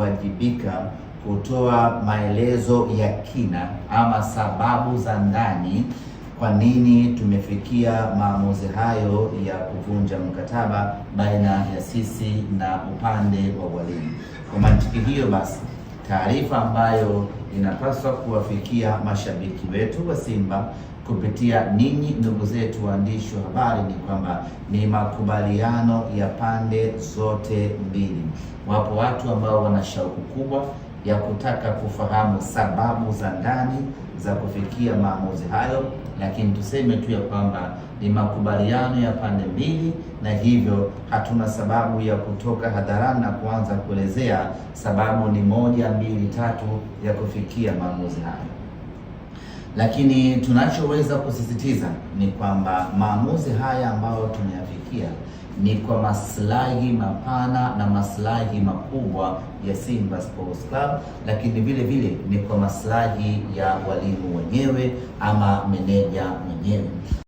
tunawajibika kutoa maelezo ya kina ama sababu za ndani kwa nini tumefikia maamuzi hayo ya kuvunja mkataba baina ya sisi na upande wa walimu. Kwa mantiki hiyo basi, taarifa ambayo inapaswa kuwafikia mashabiki wetu wa Simba kupitia ninyi ndugu zetu waandishi wa habari ni kwamba ni makubaliano ya pande zote mbili. Wapo watu ambao wana shauku kubwa ya kutaka kufahamu sababu za ndani za kufikia maamuzi hayo, lakini tuseme tu ya kwamba ni makubaliano ya pande mbili, na hivyo hatuna sababu ya kutoka hadharani na kuanza kuelezea sababu ni 1, 2, 3 ya kufikia maamuzi hayo. Lakini tunachoweza kusisitiza ni kwamba maamuzi haya ambayo tumeyafikia ni kwa maslahi mapana na maslahi makubwa ya Simba Sports Club, lakini vile vile ni kwa maslahi ya walimu wenyewe ama meneja mwenyewe.